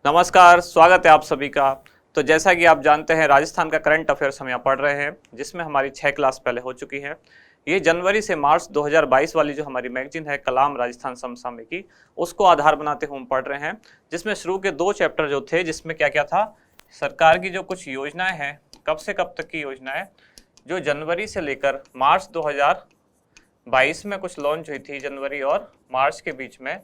नमस्कार, स्वागत है आप सभी का। तो जैसा कि आप जानते हैं, राजस्थान का करंट अफेयर्स हम यहाँ पढ़ रहे हैं, जिसमें हमारी 6 क्लास पहले हो चुकी हैं। ये जनवरी से मार्च 2022 वाली जो हमारी मैगजीन है कलाम राजस्थान समसामयिकी, उसको आधार बनाते हुए हम पढ़ रहे हैं, जिसमें शुरू के 2 चैप्टर जो थे, जिसमें क्या क्या था, सरकार की जो कुछ योजनाएं हैं, कब से कब तक की योजनाएं, जो जनवरी से लेकर मार्च 2022 में कुछ लॉन्च हुई थी, जनवरी और मार्च के बीच में।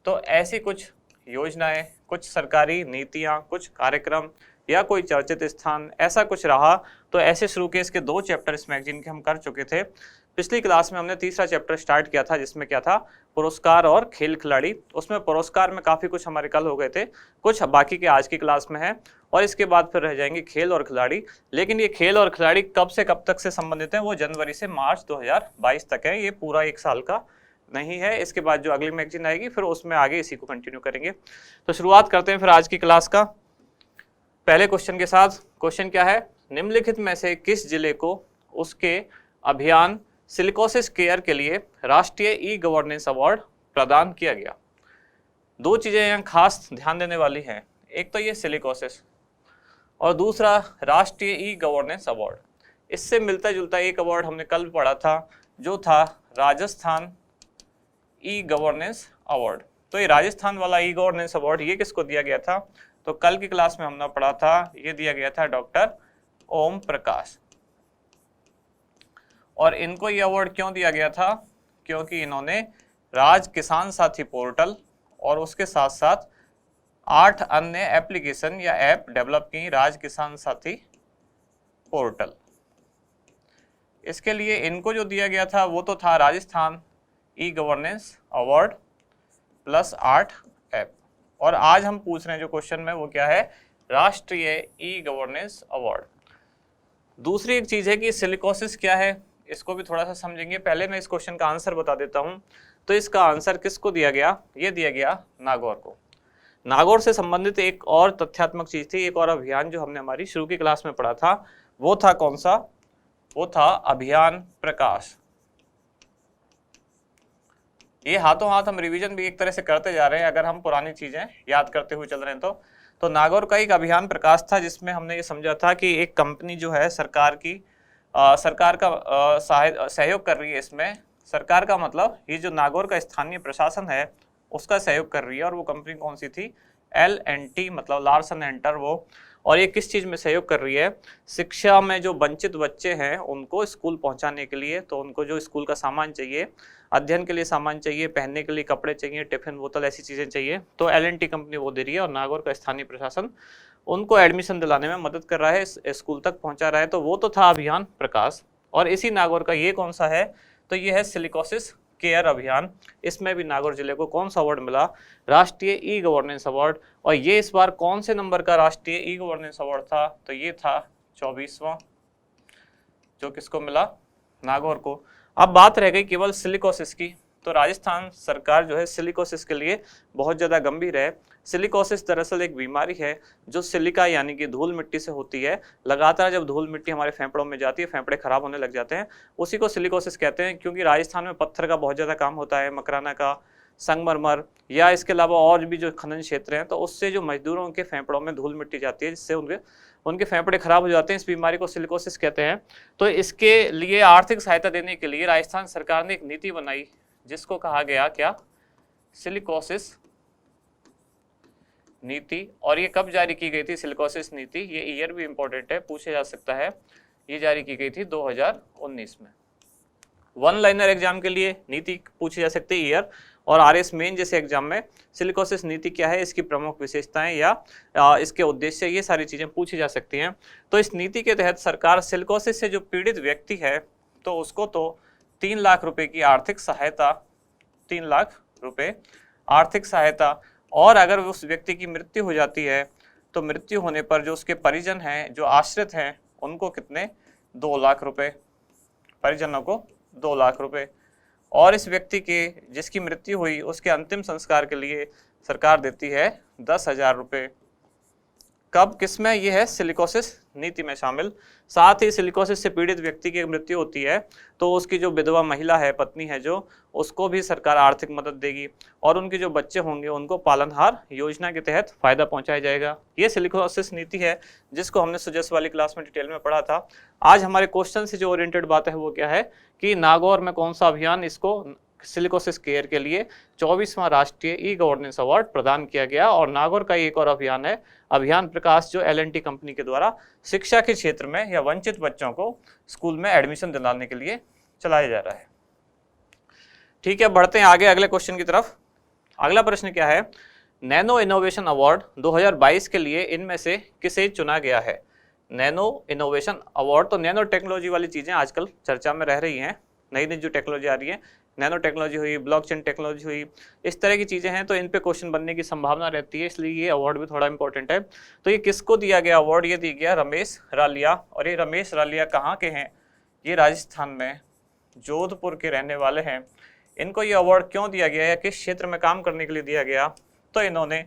तो ऐसी कुछ योजनाएं, कुछ सरकारी नीतियां, कुछ कार्यक्रम या कोई चर्चित स्थान, ऐसा कुछ रहा। तो ऐसे शुरू के इसके 2 चैप्टर इस मैगजीन के हम कर चुके थे। पिछली क्लास में हमने तीसरा चैप्टर स्टार्ट किया था, जिसमें क्या था, पुरस्कार और खेल खिलाड़ी। उसमें पुरस्कार में काफ़ी कुछ हमारे कल हो गए थे, कुछ बाकी के आज की क्लास में है, और इसके बाद फिर रह जाएंगे खेल और खिलाड़ी। लेकिन ये खेल और खिलाड़ी कब से कब तक से संबंधित हैं, वो जनवरी से मार्च 2022 तक है। ये पूरा 1 साल का नहीं है। इसके बाद जो अगली मैगजीन आएगी फिर उसमें आगे इसी को कंटिन्यू करेंगे। तो शुरुआत करते हैं फिर आज की क्लास का पहले क्वेश्चन के साथ। क्वेश्चन क्या है, निम्नलिखित में से किस जिले को उसके अभियान सिलिकोसिस केयर के लिए राष्ट्रीय ई गवर्नेंस अवार्ड प्रदान किया गया। 2 चीजें यहाँ खास ध्यान देने वाली हैं, एक तो ये सिलिकोसिस और दूसरा राष्ट्रीय ई गवर्नेंस अवार्ड। इससे मिलता जुलता एक अवार्ड हमने कल पढ़ा था, जो था राजस्थान ई गवर्नेंस अवार्ड। तो ये राजस्थान वाला ई गवर्नेंस अवार्ड ये किसको दिया गया था, तो कल की क्लास में हमने पढ़ा था, ये दिया गया था डॉक्टर ओम प्रकाश। और इनको ये अवार्ड क्यों दिया गया था, क्योंकि इन्होंने राज किसान साथी पोर्टल और उसके साथ साथ 8 अन्य एप्लीकेशन या ऐप डेवलप की राज किसान साथी पोर्टल। इसके लिए इनको जो दिया गया था वो तो था Rajasthan e governance award plus 8 app. और आज हम पूछ रहे हैं जो क्वेश्चन में, वो क्या है, राष्ट्रीय ई गवर्नेंस अवार्ड। दूसरी एक चीज है कि सिलिकोसिस क्या है, इसको भी थोड़ा सा समझेंगे। पहले मैं इस क्वेश्चन का आंसर बता देता हूं। तो इसका आंसर किसको दिया गया, ये दिया गया नागौर को। नागौर से संबंधित एक और तथ्यात्मक चीज थी, एक और अभियान जो हमने हमारी शुरू की क्लास में पढ़ा था, वो था कौन सा, वो था अभियान प्रकाश। ये हाथों हाथ हम रिवीजन भी एक तरह से करते जा रहे हैं, अगर हम पुरानी चीजें याद करते हुए चल रहे हैं तो नागौर का एक अभियान प्रकाश था, जिसमें हमने ये समझा था कि एक कंपनी जो है सरकार का सहयोग कर रही है। इसमें सरकार का मतलब ये जो नागौर का स्थानीय प्रशासन है उसका सहयोग कर रही है। और वो कंपनी कौन सी थी, L&T, मतलब लार्सन एंड टर्बो। और ये किस चीज़ में सहयोग कर रही है, शिक्षा में जो वंचित बच्चे हैं उनको स्कूल पहुंचाने के लिए। तो उनको जो स्कूल का सामान चाहिए, अध्ययन के लिए सामान चाहिए, पहनने के लिए कपड़े चाहिए, टिफिन बोतल, ऐसी चीज़ें चाहिए, तो L&T कंपनी वो दे रही है। और नागौर का स्थानीय प्रशासन उनको एडमिशन दिलाने में मदद कर रहा है, स्कूल तक पहुँचा रहा है। तो वो तो था अभियान प्रकाश। और इसी नागौर का ये कौन सा है, तो ये है सिलिकोसिस केयर अभियान। इसमें भी नागौर जिले को कौन सा अवार्ड मिला, राष्ट्रीय ई गवर्नेंस अवार्ड। और ये इस बार कौन से नंबर का राष्ट्रीय ई गवर्नेंस अवार्ड था, तो ये था 24वां, जो किसको मिला, नागौर को। अब बात रह गई केवल सिलिकोसिस की। तो राजस्थान सरकार जो है सिलिकोसिस के लिए बहुत ज़्यादा गंभीर है। सिलिकोसिस दरअसल एक बीमारी है जो सिलिका यानी कि धूल मिट्टी से होती है। लगातार जब धूल मिट्टी हमारे फेफड़ों में जाती है, फेफड़े खराब होने लग जाते हैं, उसी को सिलिकोसिस कहते हैं। क्योंकि राजस्थान में पत्थर का बहुत ज़्यादा काम होता है, मकराना का, संगमरमर, या इसके अलावा और भी जो खनन क्षेत्र हैं, तो उससे जो मजदूरों के फेफड़ों में धूल मिट्टी जाती है, जिससे उनके फेफड़े खराब हो जाते हैं। इस बीमारी को सिलिकोसिस कहते हैं। तो इसके लिए आर्थिक सहायता देने के लिए राजस्थान सरकार ने एक नीति बनाई, जिसको कहा गया क्या, सिलिकोसिस नीति। और ये कब जारी की गई थी सिलिकोसिस नीति, ये ईयर भी इंपॉर्टेंट है, पूछा जा सकता है। ये जारी की गई थी 2019 में। 1 लाइनर एग्जाम के लिए नीति पूछी जा सकती है ईयर, और RS मेन जैसे एग्जाम में सिलिकोसिस नीति क्या है, इसकी प्रमुख विशेषताएं या इसके उद्देश्य, ये सारी चीजें पूछी जा सकती हैं। तो इस नीति के तहत सरकार सिलिकोसिस से जो पीड़ित व्यक्ति है, तो उसको तो 3 लाख रुपए की आर्थिक सहायता, 3 लाख रुपए आर्थिक सहायता, और अगर उस व्यक्ति की मृत्यु हो जाती है तो मृत्यु होने पर जो उसके परिजन हैं, जो आश्रित हैं, उनको कितने, 2 लाख रुपए, परिजनों को 2 लाख रुपए। और इस व्यक्ति के जिसकी मृत्यु हुई उसके अंतिम संस्कार के लिए सरकार देती है 10,000 रुपये। कब किसमें, ये है सिलिकोसिस नीति में शामिल। साथ ही सिलिकोसिस से पीड़ित व्यक्ति की मृत्यु होती है तो उसकी जो विधवा महिला है, पत्नी है जो, उसको भी सरकार आर्थिक मदद देगी और उनके जो बच्चे होंगे उनको पालनहार योजना के तहत फायदा पहुंचाया जाएगा। ये सिलिकोसिस नीति है जिसको हमने सुजस वाली क्लास में डिटेल में पढ़ा था। आज हमारे क्वेश्चन से जो ओरिएंटेड बात है वो क्या है कि नागौर में कौन सा अभियान इसको सिलिकोसिस केयर के लिए 24वां राष्ट्रीय ई गवर्नेंस अवार्ड प्रदान किया गया। और नागौर का एक और अभियान है अभियान प्रकाश, जो L&T कंपनी के द्वारा शिक्षा के क्षेत्र में या वंचित बच्चों को स्कूल में एडमिशन दिलाने के लिए चलाया जा रहा है। ठीक है, बढ़ते हैं आगे अगले क्वेश्चन की तरफ। अगला प्रश्न क्या है, नैनो इनोवेशन अवार्ड 2022 के लिए इनमें से किसे चुना गया है। नैनो इनोवेशन अवार्ड, तो नैनो टेक्नोलॉजी वाली चीजें आजकल चर्चा में रह रही हैं, नई नई जो टेक्नोलॉजी आ रही है, नैनो टेक्नोलॉजी हुई, ब्लॉकचेन टेक्नोलॉजी हुई, इस तरह की चीज़ें हैं, तो इन पे क्वेश्चन बनने की संभावना रहती है, इसलिए ये अवार्ड भी थोड़ा इंपॉर्टेंट है। तो ये किसको दिया गया अवार्ड, ये दिया गया रमेश रालिया। और ये रमेश रालिया कहाँ के हैं, ये राजस्थान में जोधपुर के रहने वाले हैं। इनको ये अवार्ड क्यों दिया गया है, किस क्षेत्र में काम करने के लिए दिया गया, तो इन्होंने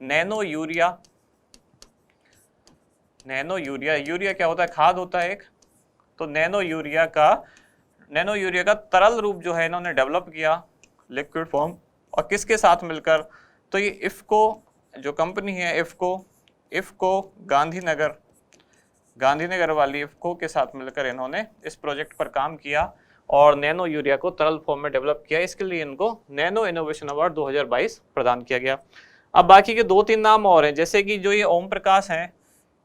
नैनो यूरिया, यूरिया क्या होता है, खाद होता है एक, तो नैनो यूरिया का तरल रूप जो है इन्होंने डेवलप किया, लिक्विड फॉर्म, और किसके साथ मिलकर, तो ये इफ्को जो कंपनी है, इफ्को गांधीनगर वाली इफ्को के साथ मिलकर इन्होंने इस प्रोजेक्ट पर काम किया और नैनो यूरिया को तरल फॉर्म में डेवलप किया। इसके लिए इनको नैनो इनोवेशन अवार्ड 2022 प्रदान किया गया। अब बाकी के 2-3 नाम और हैं, जैसे कि जो ये ओम प्रकाश हैं,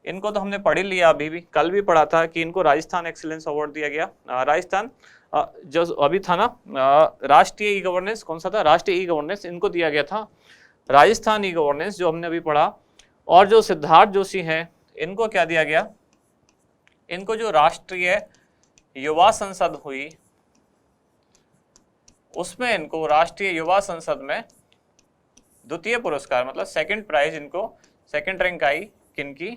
इनको तो हमने पढ़ ही लिया, अभी भी कल भी पढ़ा था कि इनको राजस्थान एक्सीलेंस अवार्ड दिया गया। राजस्थान जो अभी था ना, राष्ट्रीय ई गवर्नेंस, कौन सा था, राष्ट्रीय ई गवर्नेंस, इनको दिया गया था राजस्थान ई गवर्नेंस जो हमने अभी पढ़ा। और जो सिद्धार्थ जोशी हैं, इनको क्या दिया गया, इनको जो राष्ट्रीय युवा संसद हुई उसमें इनको राष्ट्रीय युवा संसद में द्वितीय पुरस्कार, मतलब सेकंड प्राइज, इनको सेकंड रैंक आई किनकी,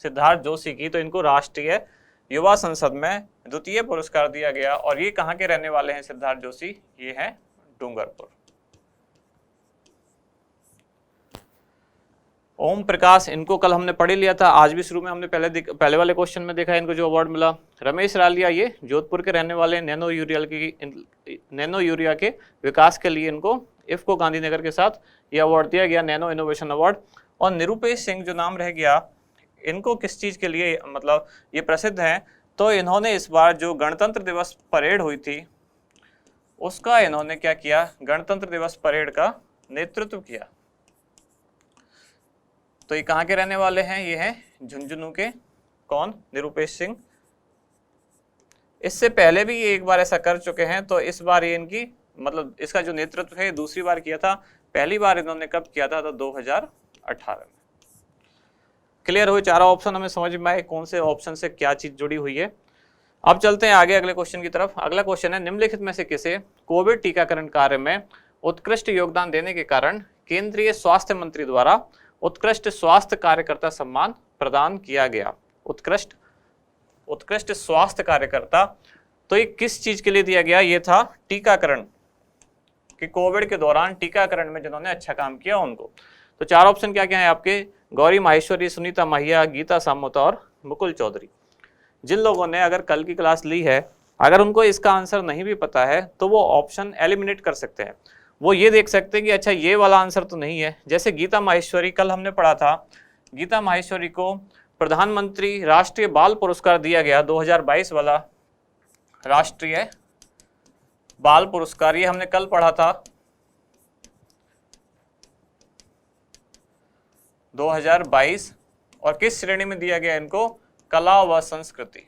सिद्धार्थ जोशी की। तो इनको राष्ट्रीय युवा संसद में द्वितीय पुरस्कार दिया गया। और ये कहाँ के रहने वाले हैं सिद्धार्थ जोशी, ये हैं डूंगरपुर। ओम प्रकाश, इनको कल हमने पढ़ लिया था, आज भी शुरू में हमने पहले वाले क्वेश्चन में देखा इनको जो अवार्ड मिला। रमेश रालिया, ये जोधपुर के रहने वाले, नैनो यूरिया के विकास के लिए इनको इफ्को गांधीनगर के साथ ये अवार्ड दिया गया, नैनो इनोवेशन अवार्ड। और निरुपेश सिंह जो नाम रह गया, इनको किस चीज़ के लिए मतलब ये प्रसिद्ध हैं, तो इन्होंने इस बार जो गणतंत्र दिवस परेड हुई थी उसका इन्होंने क्या किया, गणतंत्र दिवस परेड का नेतृत्व किया। तो ये कहाँ के रहने वाले हैं, ये हैं झुंझुनू के, कौन, निरुपेश सिंह। इससे पहले भी ये एक बार ऐसा कर चुके हैं, तो इस बार ये इनकी मतलब इसका जो नेतृत्व है दूसरी बार किया था। पहली बार इन्होंने कब किया था, तो 2018 में। क्लियर हुए चारों ऑप्शन, हमें समझ में आए कौन से ऑप्शन से क्या चीज जुड़ी हुई है। अब चलते हैं आगे अगले क्वेश्चन की तरफ। अगला क्वेश्चन है, निम्नलिखित में से किसे कोविड टीकाकरण कार्य में उत्कृष्ट योगदान देने के कारण केंद्रीय स्वास्थ्य मंत्री द्वारा उत्कृष्ट स्वास्थ्य कार्यकर्ता सम्मान प्रदान किया गया। उत्कृष्ट स्वास्थ्य कार्यकर्ता, तो ये किस चीज के लिए दिया गया, ये था टीकाकरण, कि कोविड के दौरान टीकाकरण में जिन्होंने अच्छा काम किया उनको। तो चार ऑप्शन क्या क्या है आपके, गौरी माहेश्वरी, सुनीता महिया, गीता सामोता और मुकुल चौधरी। जिन लोगों ने अगर कल की क्लास ली है, अगर उनको इसका आंसर नहीं भी पता है तो वो ऑप्शन एलिमिनेट कर सकते हैं। वो ये देख सकते हैं कि अच्छा ये वाला आंसर तो नहीं है। जैसे गीता माहेश्वरी, कल हमने पढ़ा था, गीता माहेश्वरी को प्रधानमंत्री राष्ट्रीय बाल पुरस्कार दिया गया, 2022 वाला राष्ट्रीय बाल पुरस्कार, ये हमने कल पढ़ा था 2022। और किस श्रेणी में दिया गया इनको, कला व संस्कृति।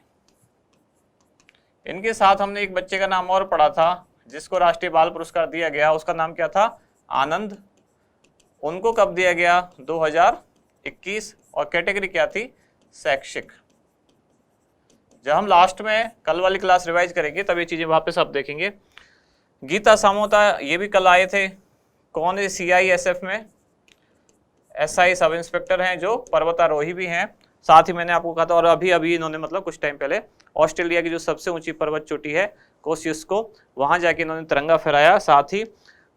इनके साथ हमने एक बच्चे का नाम और पढ़ा था जिसको राष्ट्रीय बाल पुरस्कार दिया गया, उसका नाम क्या था, आनंद। उनको कब दिया गया, 2021। और कैटेगरी क्या थी, शैक्षिक। जब हम लास्ट में कल वाली क्लास रिवाइज करेंगे तब ये चीजें वापस आप देखेंगे। गीता सामोता, ये भी कल आए थे, कौन है, CISF में SI सब इंस्पेक्टर हैं, जो पर्वतारोही भी हैं। साथ ही मैंने आपको कहा था, और अभी इन्होंने मतलब कुछ टाइम पहले ऑस्ट्रेलिया की जो सबसे ऊंची पर्वत चोटी है कोसियुस्को, वहां जाके इन्होंने तिरंगा फहराया। साथ ही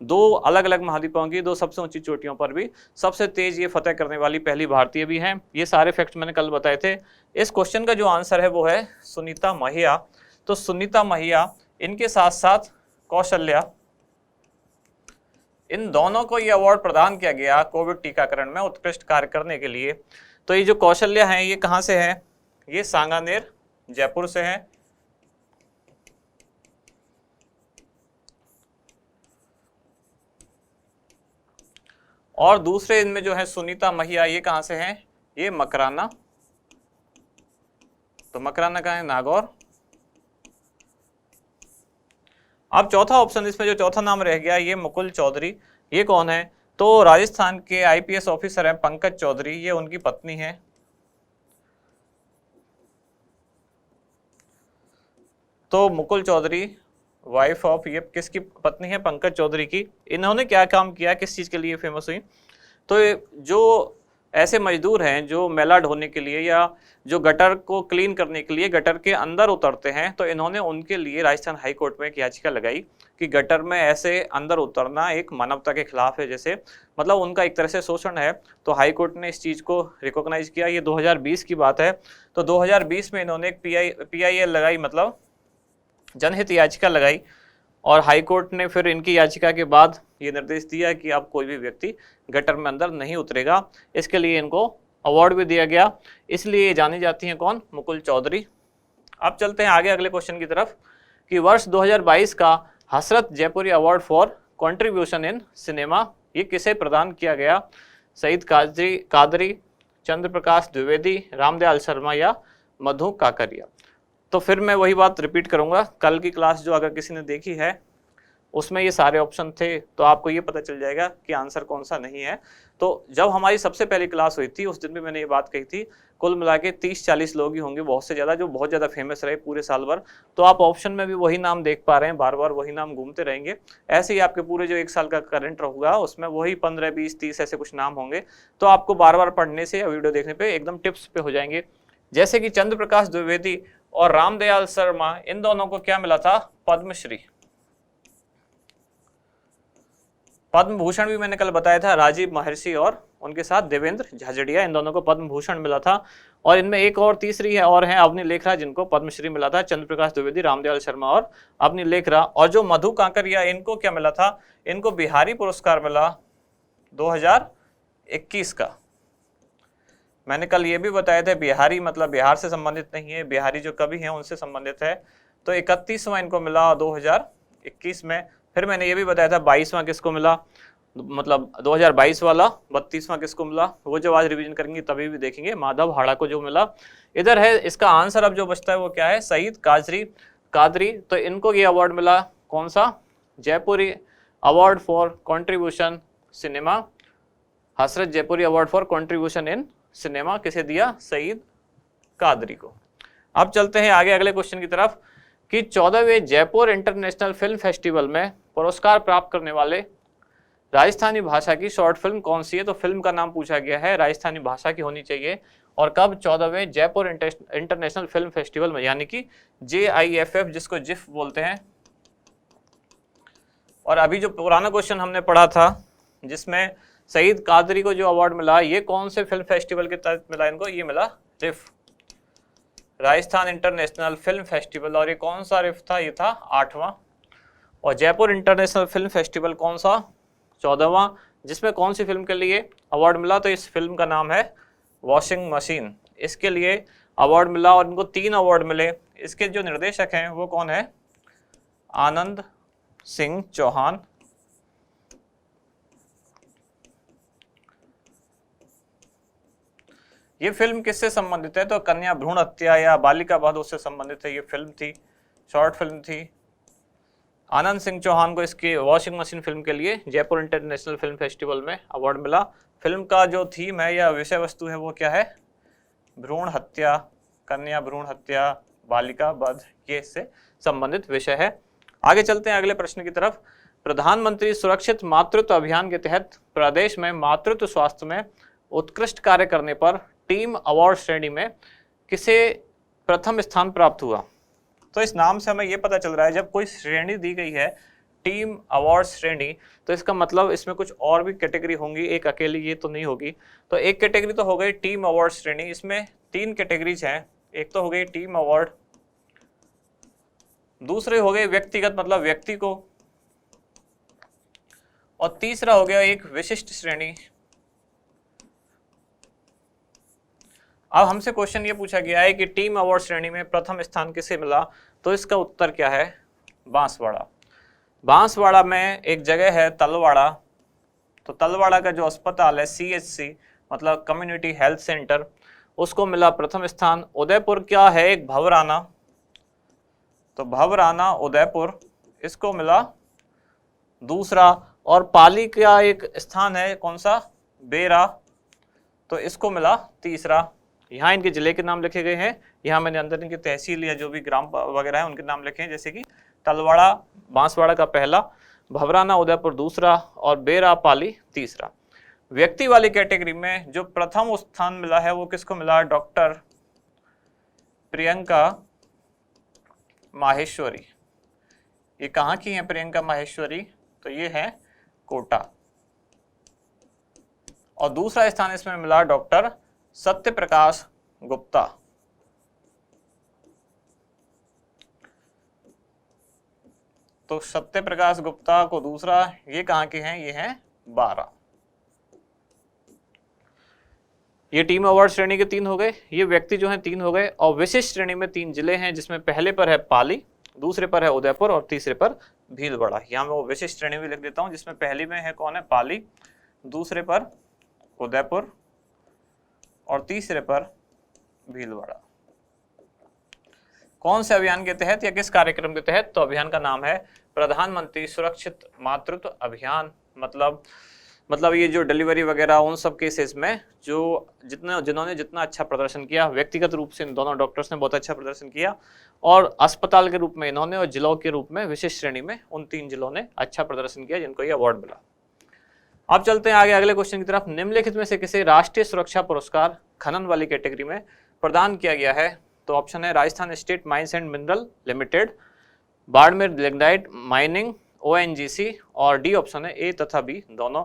दो अलग अलग महाद्वीपों की दो सबसे ऊंची चोटियों पर भी सबसे तेज ये फतेह करने वाली पहली भारतीय भी हैं। ये सारे फैक्ट्स मैंने कल बताए थे। इस क्वेश्चन का जो आंसर है वो है सुनीता महिया। तो सुनीता महिया, इनके साथ साथ कौशल्या, इन दोनों को ये अवार्ड प्रदान किया गया कोविड टीकाकरण में उत्कृष्ट कार्य करने के लिए। तो ये जो कौशल्या है ये कहाँ से है? ये सांगानेर जयपुर से है। और दूसरे इनमें जो है सुनीता महिया, ये कहाँ से हैं? ये मकराना। तो मकराना कहाँ है? नागौर। अब चौथा ऑप्शन, इसमें जो चौथा नाम रह गया ये मुकुल चौधरी। ये कौन है? तो राजस्थान के आईपीएस ऑफिसर हैं पंकज चौधरी, ये उनकी पत्नी है। तो मुकुल चौधरी वाइफ ऑफ, ये किसकी पत्नी है? पंकज चौधरी की। इन्होंने क्या काम किया, किस चीज़ के लिए फेमस हुई? तो जो ऐसे मजदूर हैं जो मैला ढोने के लिए या जो गटर को क्लीन करने के लिए गटर के अंदर उतरते हैं, तो इन्होंने उनके लिए राजस्थान हाई कोर्ट में एक याचिका लगाई कि गटर में ऐसे अंदर उतरना एक मानवता के खिलाफ है, जैसे मतलब उनका एक तरह से शोषण है। तो हाई कोर्ट ने इस चीज़ को रिकॉग्नाइज किया। ये 2020 की बात है। तो 2020 में इन्होंने एक PIL लगाई, मतलब जनहित याचिका लगाई, और हाई कोर्ट ने फिर इनकी याचिका के बाद ये निर्देश दिया कि अब कोई भी व्यक्ति गटर में अंदर नहीं उतरेगा। इसके लिए इनको अवार्ड भी दिया गया, इसलिए ये जानी जाती हैं कौन? मुकुल चौधरी। अब चलते हैं आगे अगले क्वेश्चन की तरफ कि वर्ष 2022 का Hasrat Jaipuri award for contribution in cinema ये किसे प्रदान किया गया? सईद कादरी, चंद्र प्रकाश द्विवेदी, रामदयाल शर्मा या मधु काकरिया? तो फिर मैं वही बात रिपीट करूंगा। कल की क्लास जो अगर किसी ने देखी है उसमें ये सारे ऑप्शन थे, तो आपको ये पता चल जाएगा कि आंसर कौन सा नहीं है। तो जब हमारी सबसे पहली क्लास हुई थी उस दिन भी मैंने ये बात कही थी, कुल मिला के 30-40 लोग ही होंगे, बहुत से ज़्यादा, जो बहुत ज़्यादा फेमस रहे पूरे साल भर। तो आप ऑप्शन में भी वही नाम देख पा रहे हैं, बार बार वही नाम घूमते रहेंगे। ऐसे ही आपके पूरे जो एक साल का करंट होगा उसमें वही 15, 20, 30 ऐसे कुछ नाम होंगे। तो आपको बार बार पढ़ने से या वीडियो देखने पर एकदम टिप्स पे हो जाएंगे। जैसे कि चंद्र प्रकाश द्विवेदी और रामदयाल शर्मा, इन दोनों को क्या मिला था? पद्मश्री। पद्म भूषण भी मैंने कल बताया था, राजीव महर्षि और उनके साथ देवेंद्र झाझड़िया, इन दोनों को पद्म भूषण मिला था। और इनमें एक और तीसरी है और हैं अवनी लेखरा, जिनको पद्मश्री मिला था। चंद्र प्रकाश द्विवेदी, रामदयाल शर्मा और अवनी लेखरा। और जो मधु काकरिया, इनको क्या मिला था? इनको बिहारी पुरस्कार मिला 2021 का। मैंने कल ये भी बताया था बिहारी मतलब बिहार से संबंधित नहीं है, बिहारी जो कवि हैं उनसे संबंधित है। तो 31वां इनको मिला 2021 में। फिर मैंने ये भी बताया था 22वां किसको मिला, मतलब 2022 वाला। 32वां किसको मिला वो जब आज रिवीजन करेंगे तभी भी देखेंगे, माधव हाड़ा को जो मिला। इधर है इसका आंसर। अब जो बचता है वो क्या है? सईद कादरी। तो इनको ये अवार्ड मिला कौन सा? Jaipuri award for contribution cinema, Hasrat Jaipuri award for contribution in cinema किसे दिया? सईद कादरी को। अब चलते हैं आगे अगले क्वेश्चन की तरफ कि 14वें जयपुर इंटरनेशनल फिल्म फेस्टिवल में पुरस्कार प्राप्त करने वाले राजस्थानी भाषा की शॉर्ट फिल्म कौन सी है? तो फिल्म का नाम पूछा गया है, राजस्थानी भाषा की होनी चाहिए। और कब? 14वें जयपुर इंटरनेशनल फिल्म फेस्टिवल में, यानी कि JIFF, जिसको जिफ बोलते हैं। और अभी जो पुराना क्वेश्चन हमने पढ़ा था जिसमें सईद कादरी को जो अवार्ड मिला, ये कौन से फिल्म फेस्टिवल के तहत मिला इनको? ये मिला रिफ, राजस्थान इंटरनेशनल फिल्म फेस्टिवल। और ये कौन सा रिफ था? ये था 8वां। और जयपुर इंटरनेशनल फिल्म फेस्टिवल कौन सा? 14वां। जिसमें कौन सी फिल्म के लिए अवार्ड मिला? तो इस फिल्म का नाम है वॉशिंग मशीन। इसके लिए अवार्ड मिला और इनको 3 अवार्ड मिले। इसके जो निर्देशक हैं वो कौन है? आनंद सिंह चौहान। ये फिल्म किससे संबंधित है? तो कन्या भ्रूण हत्या या बालिका वध उससे संबंधित है। ये फिल्म थी, शॉर्ट फिल्म थी। आनंद सिंह चौहान को इसकी वॉशिंग मशीन फिल्म के लिए जयपुर इंटरनेशनल फिल्म फेस्टिवल में अवार्ड मिला। फिल्म का जो थीम है या विषय वस्तु है वो क्या है? भ्रूण हत्या, कन्या भ्रूण हत्या, बालिका वध, ये इससे संबंधित विषय है। आगे चलते हैं अगले प्रश्न की तरफ। प्रधानमंत्री सुरक्षित मातृत्व अभियान के तहत प्रदेश में मातृत्व स्वास्थ्य में उत्कृष्ट कार्य करने पर टीम अवार्ड श्रेणी में किसे प्रथम स्थान प्राप्त हुआ? तो इस नाम से हमें यह पता चल रहा है जब कोई श्रेणी दी गई है टीम अवार्ड श्रेणी, तो इसका मतलब इसमें कुछ और भी कैटेगरी होंगी, एक अकेली ये तो नहीं होगी। तो एक कैटेगरी तो हो गई टीम अवार्ड श्रेणी, इसमें 3 कैटेगरीज हैं। एक तो हो गई टीम अवार्ड, दूसरे हो गए व्यक्तिगत मतलब व्यक्ति को, और तीसरा हो गया एक विशिष्ट श्रेणी। अब हमसे क्वेश्चन ये पूछा गया है कि टीम अवार्ड श्रेणी में प्रथम स्थान किसे मिला, तो इसका उत्तर क्या है, बांसवाड़ा। बांसवाड़ा में एक जगह है तलवाड़ा, तो तलवाड़ा का जो अस्पताल है CHC मतलब कम्युनिटी हेल्थ सेंटर, उसको मिला प्रथम स्थान। उदयपुर क्या है, एक भवराना, तो भवराना उदयपुर, इसको मिला दूसरा। और पाली का एक स्थान है कौन सा, बेरा, तो इसको मिला तीसरा। यहाँ इनके जिले के नाम लिखे गए हैं, यहाँ मैंने अंदर इनकी तहसील या जो भी ग्राम वगैरह है उनके नाम लिखे हैं, जैसे कि तलवाड़ा बांसवाड़ा का पहला, भवराना उदयपुर दूसरा और बेरा पाली तीसरा। व्यक्ति वाली कैटेगरी में जो प्रथम स्थान मिला है वो किसको मिला, डॉक्टर प्रियंका माहेश्वरी। ये कहाँ की है प्रियंका माहेश्वरी, तो ये है कोटा। और दूसरा स्थान इसमें मिला डॉक्टर सत्य प्रकाश गुप्ता। तो सत्य प्रकाश गुप्ता को दूसरा, ये कहाँ के हैं, ये हैं 12। ये टीम अवार्ड श्रेणी के 3 हो गए, ये व्यक्ति जो हैं 3 हो गए। और विशिष्ट श्रेणी में 3 जिले हैं, जिसमें पहले पर है पाली, दूसरे पर है उदयपुर और तीसरे पर भीलवाड़ा। यहाँ मैं वो विशिष्ट श्रेणी भी लिख देता हूँ, जिसमें पहली में है कौन है, पाली, दूसरे पर उदयपुर और तीसरे पर भीलवाड़ा। कौन से अभियान के तहत या किस कार्यक्रम के तहत, तो अभियान का नाम है प्रधानमंत्री सुरक्षित मातृत्व अभियान। मतलब ये जो डिलीवरी वगैरह उन सब केसेस में जो जिन्होंने जितना अच्छा प्रदर्शन किया, व्यक्तिगत रूप से इन दोनों डॉक्टर्स ने बहुत अच्छा प्रदर्शन किया, और अस्पताल के रूप में इन्होंने, और जिलों के रूप में विशिष्ट श्रेणी में उन 3 जिलों ने अच्छा प्रदर्शन किया, जिनको ये अवार्ड मिला। अब चलते हैं आगे अगले क्वेश्चन की तरफ। निम्नलिखित में से किसे राष्ट्रीय सुरक्षा पुरस्कार खनन वाली कैटेगरी में प्रदान किया गया है, तो ऑप्शन है Rajasthan state mines and mineral limited, Barmer lignite mining ONGC, और डी ऑप्शन है ए तथा बी दोनों।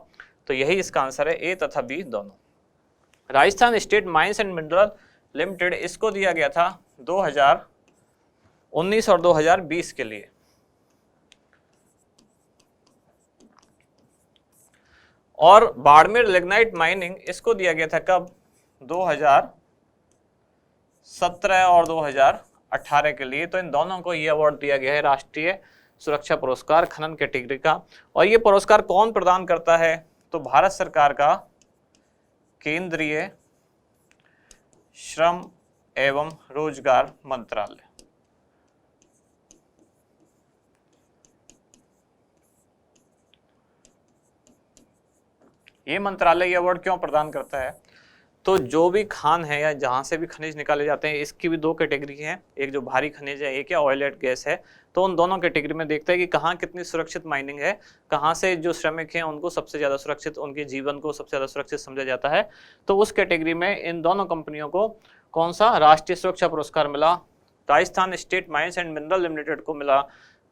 तो यही इसका आंसर है, ए तथा बी दोनों। Rajasthan state mines and mineral limited, इसको दिया गया था 2019 और 2020 के लिए। और बाड़मेर लिग्नाइट माइनिंग, इसको दिया गया था कब, 2017 और 2018 के लिए। तो इन दोनों को ये अवार्ड दिया गया है राष्ट्रीय सुरक्षा पुरस्कार खनन कैटेगरी का। और ये पुरस्कार कौन प्रदान करता है, तो भारत सरकार का केंद्रीय श्रम एवं रोजगार मंत्रालय। ये मंत्रालय ये अवार्ड क्यों प्रदान करता है, तो जो भी खान है या जहाँ से भी खनिज निकाले जाते हैं, इसकी भी 2 कैटेगरी हैं, एक जो भारी खनिज है, एक क्या ऑयल एंड गैस है। तो उन दोनों कैटेगरी में देखता है कि कहाँ कितनी सुरक्षित माइनिंग है, कहाँ से जो श्रमिक हैं उनको सबसे ज़्यादा सुरक्षित, उनके जीवन को सबसे ज़्यादा सुरक्षित समझा जाता है। तो उस कैटेगरी में इन दोनों कंपनियों को कौन सा राष्ट्रीय सुरक्षा पुरस्कार मिला, Rajasthan state mines and mineral limited को मिला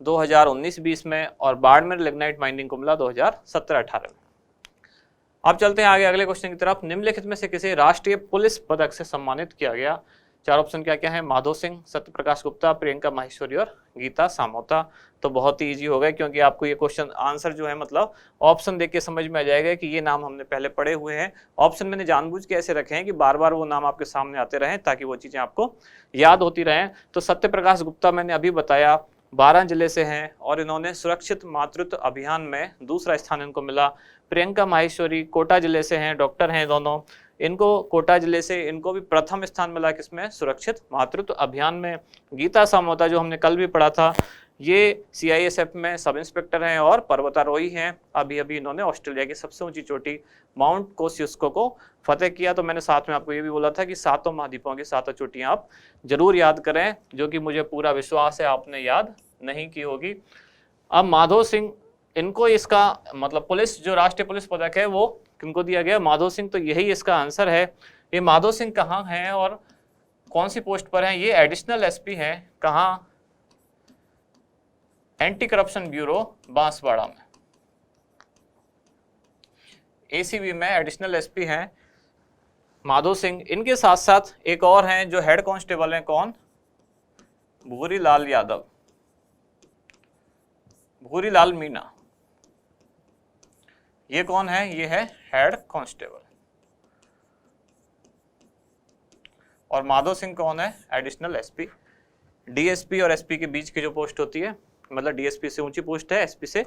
2019-20 में, और बाड़मेर लिग्नाइट माइनिंग को मिला 2017-18 में। अब चलते हैं आगे अगले क्वेश्चन की तरफ। निम्नलिखित में से किसे राष्ट्रीय पुलिस पदक से सम्मानित किया गया, 4 ऑप्शन क्या क्या है, माधो सिंह, सत्य प्रकाश गुप्ता, प्रियंका माहेश्वरी और गीता सामोता। तो बहुत ही इजी हो गया, क्योंकि आपको ये क्वेश्चन आंसर जो है मतलब ऑप्शन देख के समझ में आ जाएगा कि ये नाम हमने पहले पढ़े हुए हैं। ऑप्शन मैंने जानबूझ के ऐसे रखे हैं कि बार बार वो नाम आपके सामने आते रहें, ताकि वो चीज़ें आपको याद होती रहें। तो सत्य प्रकाश गुप्ता मैंने अभी बताया 12 जिले से हैं, और इन्होंने सुरक्षित मातृत्व अभियान में दूसरा स्थान इनको मिला। प्रियंका माहेश्वरी कोटा जिले से हैं, डॉक्टर हैं दोनों, इनको कोटा जिले से इनको भी प्रथम स्थान मिला किसमें, सुरक्षित मातृत्व अभियान में। गीता सामोता जो हमने कल भी पढ़ा था, ये CISF में सब इंस्पेक्टर हैं और पर्वतारोही हैं। अभी अभी इन्होंने ऑस्ट्रेलिया की सबसे ऊंची चोटी माउंट कोसियुस्को को फतेह किया। तो मैंने साथ में आपको ये भी बोला था कि 7 महाद्वीपों की 7 चोटियां आप जरूर याद करें, जो कि मुझे पूरा विश्वास है आपने याद नहीं की होगी। अब माधो सिंह, इनको इसका मतलब पुलिस जो राष्ट्रीय पुलिस पदक है वो किनको दिया गया, माधो सिंह। तो यही इसका आंसर है। ये माधो सिंह कहाँ हैं और कौन सी पोस्ट पर हैं, ये एडिशनल SP हैं, कहाँ, एंटी करप्शन ब्यूरो बांसवाड़ा में। एसीबी में एडिशनल एसपी हैं माधो सिंह। इनके साथ साथ एक और हैं जो हेड कांस्टेबल हैं, कौन? भूरीलाल यादव, भूरीलाल मीणा। ये कौन है? ये है हेड कांस्टेबल। और माधो सिंह कौन है? Additional SP. डीएसपी और एसपी के बीच की जो पोस्ट होती है, मतलब डीएसपी से ऊंची पोस्ट है, एसपी से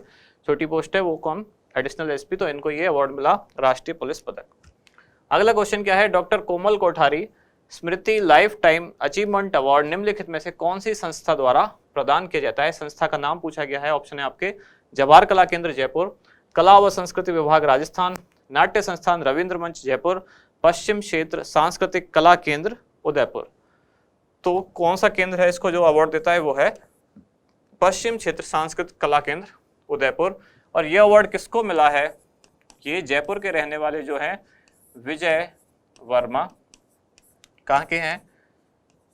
छोटी पोस्ट है, वो कौन? Additional SP. तो इनको ये अवार्ड मिला, राष्ट्रीय पुलिस पदक। अगला क्वेश्चन क्या है? डॉक्टर कोमल कोठारी स्मृति लाइफ टाइम अचीवमेंट अवार्ड निम्नलिखित में से कौन सी संस्था द्वारा प्रदान किया जाता है? संस्था का नाम पूछा गया है। ऑप्शन है आपके जवाहर कला केंद्र जयपुर, कला व संस्कृति विभाग राजस्थान, नाट्य संस्थान रविंद्र मंच जयपुर, पश्चिम क्षेत्र सांस्कृतिक कला केंद्र उदयपुर। तो कौन सा केंद्र है इसको जो अवार्ड देता है? वो है पश्चिम क्षेत्र सांस्कृतिक कला केंद्र उदयपुर। और ये अवार्ड किसको मिला है? ये जयपुर के रहने वाले जो हैं विजय वर्मा। कहाँ के हैं?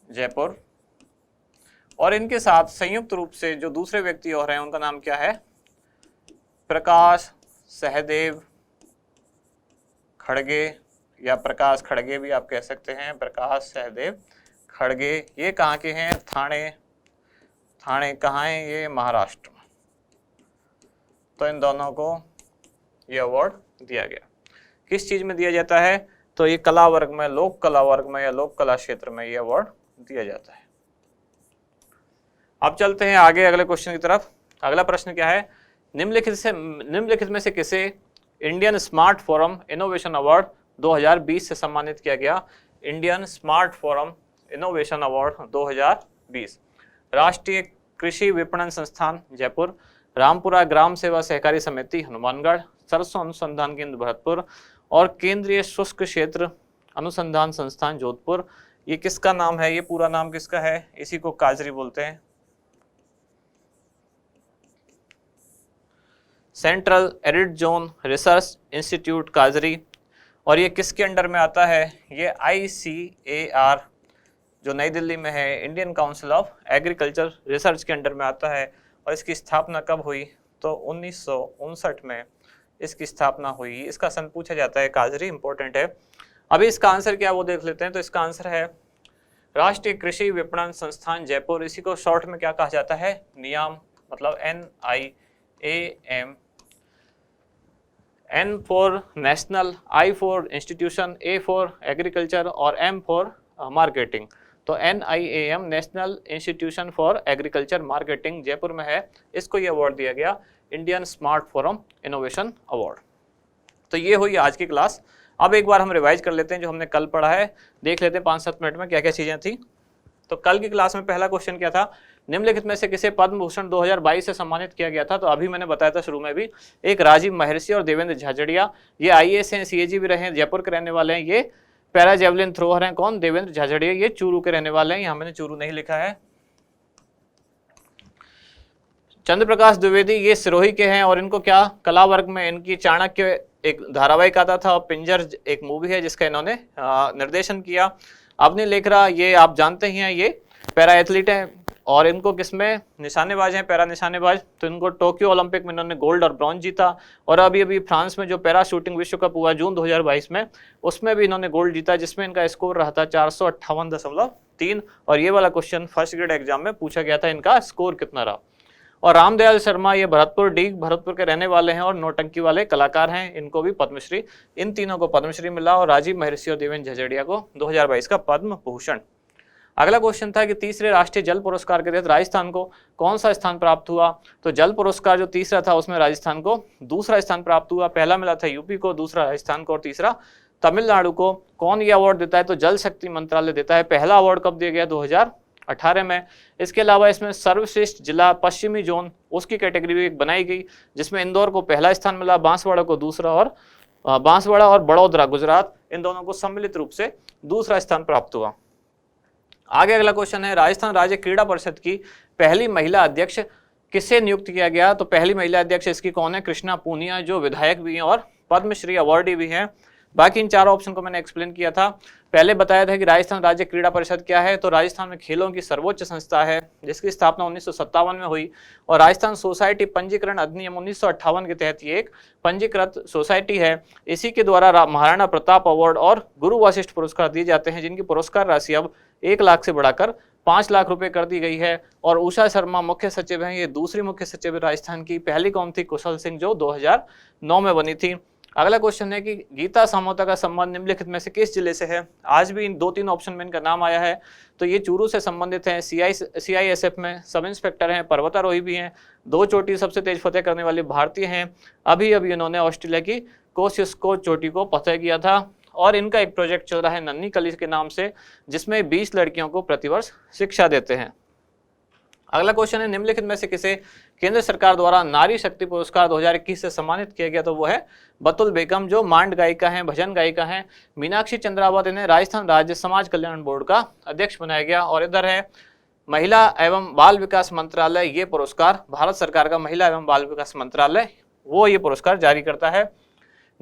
जयपुर। और इनके साथ संयुक्त रूप से जो दूसरे व्यक्ति और हैं उनका नाम क्या है? प्रकाश सहदेव खड़गे, या प्रकाश खड़गे भी आप कह सकते हैं, प्रकाश सहदेव खड़गे। ये कहाँ के हैं? थाने। थाने कहाँ है? ये महाराष्ट्र में। तो इन दोनों को ये अवार्ड दिया गया। किस चीज में दिया जाता है? तो ये कला वर्ग में, लोक कला वर्ग में या लोक कला क्षेत्र में ये अवार्ड दिया जाता है। अब चलते हैं आगे अगले क्वेश्चन की तरफ। अगला प्रश्न क्या है? निम्नलिखित में से किसे Indian smart forum innovation award 2020 से सम्मानित किया गया? Indian smart forum innovation award 2020। राष्ट्रीय कृषि विपणन संस्थान जयपुर, रामपुरा ग्राम सेवा सहकारी समिति हनुमानगढ़, सरसों अनुसंधान केंद्र भरतपुर और केंद्रीय शुष्क क्षेत्र अनुसंधान संस्थान जोधपुर। ये किसका नाम है? ये पूरा नाम किसका है? इसी को काजरी बोलते हैं, central arid zone research institute काजरी। और ये किसके अंडर में आता है? ये ICAR जो नई दिल्ली में है, Indian council of agriculture research के अंडर में आता है। और इसकी स्थापना कब हुई? तो 1959 में इसकी स्थापना हुई। इसका सन पूछा जाता है, काजरी इंपॉर्टेंट है। अभी इसका आंसर क्या वो देख लेते हैं। तो इसका आंसर है राष्ट्रीय कृषि विपणन संस्थान जयपुर। इसी को शॉर्ट में क्या कहा जाता है? नियाम, मतलब NIAM। N for national, I for institution, A for agriculture और M फॉर मार्केटिंग। तो NIAM national institution for agriculture marketing Jaipur में है। इसको ये अवार्ड दिया गया, Indian smart forum innovation award. तो ये हुई आज की क्लास। अब एक बार हम रिवाइज कर लेते हैं जो हमने कल पढ़ा है, देख लेते हैं 5-7 मिनट में क्या क्या चीजें थी। तो कल की क्लास में पहला क्वेश्चन क्या था? निम्नलिखित में से किसे पद्म भूषण 2022 से सम्मानित किया गया था? तो अभी मैंने बताया था शुरू में भी, एक राजीव महर्षि और देवेंद्र झाझड़िया। ये IAS हैं, CAG भी रहे हैं, जयपुर के रहने वाले हैं। ये पैरा जेवलिन थ्रोअर हैं, कौन? देवेंद्र झाझड़िया। ये चूरू के रहने वाले हैं, यहाँ मैंने चूरू नहीं लिखा है। चंद्र प्रकाश द्विवेदी ये सिरोही के हैं और इनको क्या कला वर्ग में इनकी चाणक्य एक धारावाहिक आता था, पिंजर एक मूवी है जिसका इन्होंने निर्देशन किया। अवनी लेखरा ये आप जानते ही हैं, ये पैरा एथलीट हैं और इनको किसमें निशानेबाज हैं, पैरा निशानेबाज। तो इनको टोक्यो ओलंपिक में इन्होंने गोल्ड और ब्रॉन्ज जीता। और अभी फ्रांस में जो पैरा शूटिंग विश्व कप हुआ जून 2022 में, उसमें भी इन्होंने गोल्ड जीता, जिसमें इनका स्कोर रहा था 458.3। और ये वाला क्वेश्चन फर्स्ट ग्रेड एग्जाम में पूछा गया था, इनका स्कोर कितना रहा। और रामदयाल शर्मा ये भरतपुर के रहने वाले हैं और नौटंकी वाले कलाकार हैं, इनको भी पद्मश्री, इन तीनों को पद्मश्री मिला। और राजीव महर्षि और देवेंद्र झाझड़िया को 2022 का पद्म भूषण। अगला क्वेश्चन था कि तीसरे राष्ट्रीय जल पुरस्कार के तहत राजस्थान को कौन सा स्थान प्राप्त हुआ? तो जल पुरस्कार जो तीसरा था उसमें राजस्थान को दूसरा स्थान प्राप्त हुआ। पहला मिला था यूपी को, दूसरा राजस्थान को और तीसरा तमिलनाडु को। कौन ये अवार्ड देता है? तो जल शक्ति मंत्रालय देता है। पहला अवार्ड कब दिया गया? 2018 में। इसके अलावा इसमें सर्वश्रेष्ठ जिला पश्चिमी जोन उसकी कैटेगरी भी बनाई गई, जिसमें इंदौर को पहला स्थान मिला, बांसवाड़ा को दूसरा और बांसवाड़ा और बड़ौदा गुजरात इन दोनों को सम्मिलित रूप से दूसरा स्थान प्राप्त हुआ। आगे अगला क्वेश्चन है, राजस्थान राज्य क्रीड़ा परिषद की पहली महिला अध्यक्ष किसे नियुक्त किया गया? तो पहली महिला अध्यक्ष इसकी कौन है? कृष्णा पूनिया, जो विधायक भी हैं और पद्मश्री अवार्डी भी हैं। बाकी इन चारों ऑप्शन को मैंने एक्सप्लेन किया था। पहले बताया था कि राजस्थान राज्य क्रीड़ा परिषद क्या है, तो राजस्थान में खेलों की सर्वोच्च संस्था है जिसकी स्थापना 1957 में हुई, और राजस्थान सोसाइटी पंजीकरण अधिनियम 1958 के तहत ये एक पंजीकृत सोसाइटी है। इसी के द्वारा महाराणा प्रताप अवार्ड और गुरु वशिष्ठ पुरस्कार दिए जाते हैं, जिनकी पुरस्कार राशि अब 1 लाख से बढ़ाकर 5 लाख रुपए कर दी गई है। और उषा शर्मा मुख्य सचिव हैं, ये दूसरी मुख्य सचिव राजस्थान की। पहली कौन थी? कुशल सिंह, जो 2009 में बनी थी। अगला क्वेश्चन है कि गीता समझौता का संबंध निम्नलिखित में से किस जिले से है? आज भी इन 2-3 ऑप्शन में इनका नाम आया है, तो ये चूरू से संबंधित हैं। CISF में सब इंस्पेक्टर हैं, पर्वतारोही भी हैं, 2 चोटी सबसे तेज फतेह करने वाले भारतीय हैं। अभी इन्होंने ऑस्ट्रेलिया की कोसिस्को चोटी को फतेह किया था, और इनका एक प्रोजेक्ट चल रहा है नन्ही कली के नाम से, जिसमें 20 लड़कियों को प्रतिवर्ष शिक्षा देते हैं। अगला क्वेश्चन है निम्नलिखित में से किसे केंद्र सरकार द्वारा नारी शक्ति पुरस्कार 2021 से सम्मानित किया गया? तो वो है बतुल बेगम, जो मांड गायिका हैं, भजन गायिका हैं। मीनाक्षी चंद्रावत, इन्हें राजस्थान राज्य समाज कल्याण बोर्ड का अध्यक्ष बनाया गया। और इधर है महिला एवं बाल विकास मंत्रालय, ये पुरस्कार भारत सरकार का महिला एवं बाल विकास मंत्रालय वो ये पुरस्कार जारी करता है।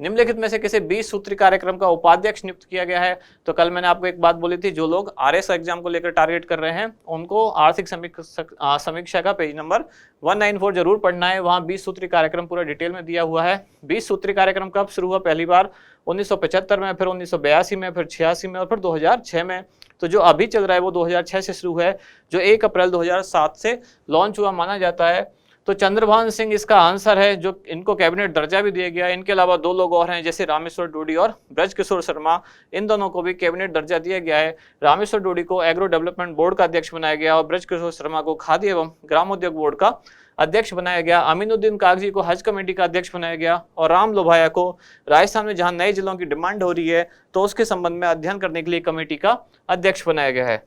निम्नलिखित में से किसे 20 सूत्री कार्यक्रम का उपाध्यक्ष नियुक्त किया गया है? तो कल मैंने आपको एक बात बोली थी, जो लोग RS एग्जाम को लेकर टारगेट कर रहे हैं उनको आर्थिक समीक्षा का पेज नंबर 194 जरूर पढ़ना है। वहाँ 20 सूत्री कार्यक्रम पूरा डिटेल में दिया हुआ है। 20 सूत्री कार्यक्रम कब शुरू हुआ? पहली बार 1975 में, फिर 1982 में, फिर 86 में और फिर 2006 में। तो जो अभी चल रहा है वो 2006 से शुरू है, जो 1 अप्रैल 2007 से लॉन्च हुआ माना जाता है। तो चंद्रभान सिंह इसका आंसर है, जो इनको कैबिनेट दर्जा भी दिया गया है। इनके अलावा 2 लोग और हैं, जैसे रामेश्वर डूडी और ब्रजकिशोर शर्मा, इन दोनों को भी कैबिनेट दर्जा दिया गया है। रामेश्वर डूडी को एग्रो डेवलपमेंट बोर्ड का अध्यक्ष बनाया गया और ब्रजकिशोर शर्मा को खाद्य एवं ग्रामोद्योग बोर्ड का अध्यक्ष बनाया गया। अमीनुद्दीन कागजी को हज कमेटी का अध्यक्ष बनाया गया, और राम लोभाया को राजस्थान में जहां नए जिलों की डिमांड हो रही है तो उसके संबंध में अध्ययन करने के लिए कमेटी का अध्यक्ष बनाया गया है।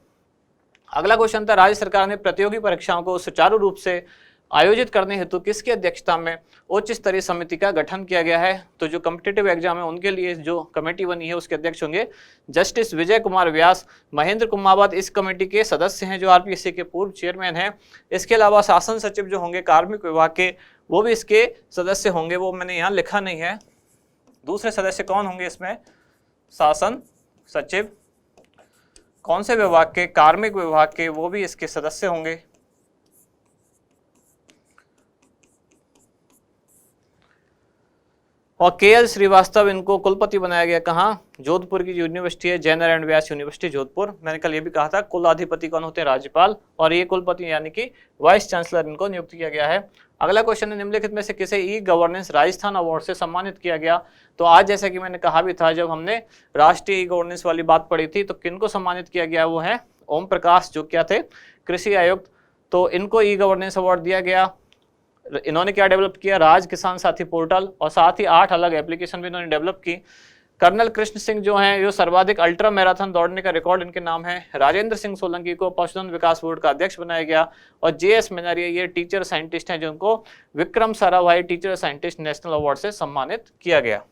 अगला क्वेश्चन था, राज्य सरकार ने प्रतियोगी परीक्षाओं को सुचारू रूप से आयोजित करने हेतु किसकी अध्यक्षता में उच्च स्तरीय समिति का गठन किया गया है? तो जो कॉम्पिटिटिव एग्जाम है उनके लिए जो कमेटी बनी है उसके अध्यक्ष होंगे जस्टिस विजय कुमार व्यास। महेंद्र कुमावत इस कमेटी के सदस्य हैं, जो RPSC के पूर्व चेयरमैन हैं। इसके अलावा शासन सचिव जो होंगे कार्मिक विभाग के, वो भी इसके सदस्य होंगे, वो मैंने यहाँ लिखा नहीं है। दूसरे सदस्य कौन होंगे इसमें? शासन सचिव कौन से विभाग के? कार्मिक विभाग के, वो भी इसके सदस्य होंगे। और KL श्रीवास्तव इनको कुलपति बनाया गया। कहाँ? जोधपुर की यूनिवर्सिटी है, जय नारायण व्यास यूनिवर्सिटी जोधपुर। मैंने कल ये भी कहा था, कुलाधिपति कौन होते हैं? राज्यपाल, और ये कुलपति यानी कि वाइस चांसलर इनको नियुक्त किया गया है। अगला क्वेश्चन है, निम्नलिखित में से किसे ई-गवर्नेंस राजस्थान अवार्ड से सम्मानित किया गया? तो आज जैसा कि मैंने कहा भी था, जब हमने राष्ट्रीय ई-गवर्नेंस वाली बात पढ़ी थी, तो किनको सम्मानित किया गया? वो है ओम प्रकाश, जो क्या थे? कृषि आयुक्त। तो इनको ई-गवर्नेंस अवार्ड दिया गया। इन्होंने क्या डेवलप किया? राज किसान साथी पोर्टल, और साथ ही 8 अलग एप्लीकेशन भी इन्होंने डेवलप की। कर्नल कृष्ण सिंह जो हैं, जो सर्वाधिक अल्ट्रा मैराथन दौड़ने का रिकॉर्ड इनके नाम है। राजेंद्र सिंह सोलंकी को पशुधन विकास बोर्ड का अध्यक्ष बनाया गया। और JS मनारिया, ये टीचर साइंटिस्ट हैं, जिनको Vikram Sarabhai teacher scientist national award से सम्मानित किया गया।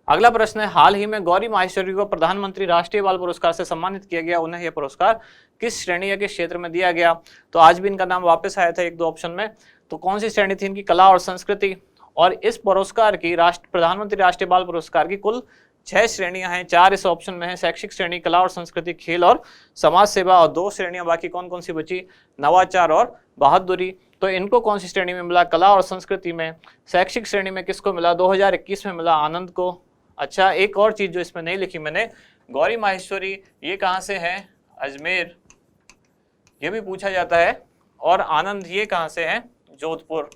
अगला प्रश्न है, हाल ही में गौरी माहेश्वरी को प्रधानमंत्री राष्ट्रीय बाल पुरस्कार से सम्मानित किया गया। उन्हें यह पुरस्कार किस श्रेणी या किस क्षेत्र में दिया गया? तो आज भी इनका नाम वापस आया था 1-2 ऑप्शन में। तो कौन सी श्रेणी थी इनकी? कला और संस्कृति। और इस पुरस्कार की प्रधानमंत्री राष्ट्रीय बाल पुरस्कार की कुल 6 श्रेणियां हैं। 4 इस ऑप्शन में है, शैक्षिक श्रेणी, कला और संस्कृति, खेल और समाज सेवा, और 2 श्रेणियां बाकी कौन कौन सी बची? नवाचार और बहादुरी। तो इनको कौन सी श्रेणी में मिला? कला और संस्कृति में। शैक्षिक श्रेणी में किसको मिला? 2021 में मिला आनंद को। अच्छा, एक और चीज जो इसमें नहीं लिखी मैंने, गौरी माहेश्वरी ये कहाँ से है? अजमेर, ये भी पूछा जाता है। और आनंद ये कहाँ से है? जोधपुर।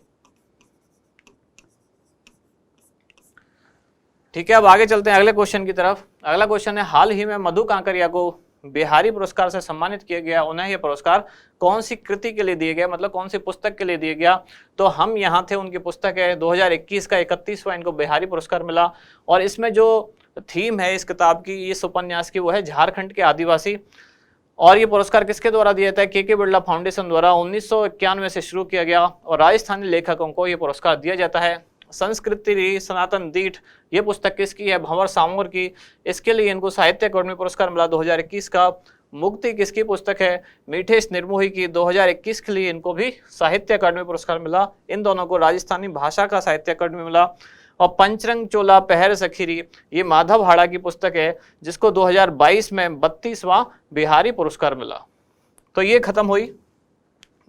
ठीक है, अब आगे चलते हैं अगले क्वेश्चन की तरफ। अगला क्वेश्चन है, हाल ही में मधु कांकरिया को बिहारी पुरस्कार से सम्मानित किया गया। उन्हें यह पुरस्कार कौन सी कृति के लिए दिया गया, मतलब कौन सी पुस्तक के लिए दिया गया? तो हम यहाँ थे, उनकी पुस्तक है 2021 का 31वां इनको बिहारी पुरस्कार मिला। और इसमें जो थीम है इस किताब की, इस उपन्यास की, वो है झारखंड के आदिवासी। और ये पुरस्कार किसके द्वारा दिया जाता है? KK बिरला फाउंडेशन द्वारा 1991 से शुरू किया गया, और राजस्थानी लेखकों को ये पुरस्कार दिया जाता है। संस्कृति सनातन दीठ, ये पुस्तक किसकी है? भंवर सामोर की। इसके लिए इनको साहित्य अकादमी पुरस्कार मिला 2021 का। मुक्ति किसकी पुस्तक है? मीठेश निर्मोही की। 2021 के लिए इनको भी साहित्य अकादमी पुरस्कार मिला। इन दोनों को राजस्थानी भाषा का साहित्य अकादमी मिला। और पंचरंग चोला पहर सखीरी ये माधव हाड़ा की पुस्तक है, जिसको 2022 में 32वां बिहारी पुरस्कार मिला। तो ये खत्म हुई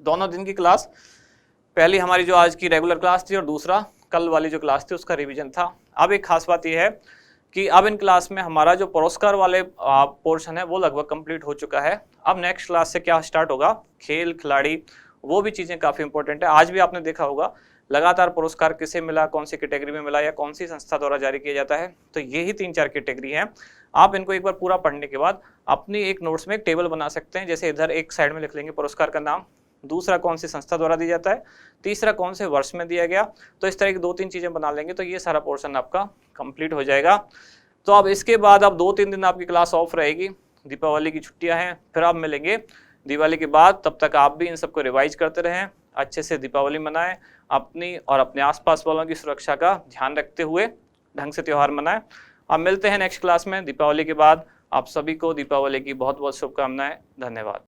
दोनों दिन की क्लास। पहली हमारी जो आज की रेगुलर क्लास थी और दूसरा कल वाली जो क्लास थी उसका रिवीजन था। अब एक खास बात यह है कि अब इन क्लास में हमारा जो पुरस्कार वाले पोर्शन है वो लगभग कंप्लीट हो चुका है। अब नेक्स्ट क्लास से क्या स्टार्ट होगा, खेल खिलाड़ी, वो भी चीज़ें काफ़ी इंपॉर्टेंट है। आज भी आपने देखा होगा लगातार पुरस्कार किसे मिला, कौन सी कैटेगरी में मिला या कौन सी संस्था द्वारा जारी किया जाता है। तो यही 3-4 कैटेगरी हैं। आप इनको एक बार पूरा पढ़ने के बाद अपनी एक नोट्स में एक टेबल बना सकते हैं। जैसे इधर एक साइड में लिख लेंगे पुरस्कार का नाम, दूसरा कौन सी संस्था द्वारा दी जाता है, तीसरा कौन से वर्ष में दिया गया। तो इस तरह की 2-3 चीज़ें बना लेंगे तो ये सारा पोर्शन आपका कंप्लीट हो जाएगा। तो अब इसके बाद अब 2-3 दिन आपकी क्लास ऑफ रहेगी, दीपावली की छुट्टियां हैं, फिर आप मिलेंगे दिवाली के बाद। तब तक आप भी इन सबको रिवाइज करते रहें, अच्छे से दीपावली मनाएं, अपनी और अपने आसपास वालों की सुरक्षा का ध्यान रखते हुए ढंग से त्यौहार मनाएं। अब मिलते हैं नेक्स्ट क्लास में दीपावली के बाद। आप सभी को दीपावली की बहुत बहुत शुभकामनाएं। धन्यवाद।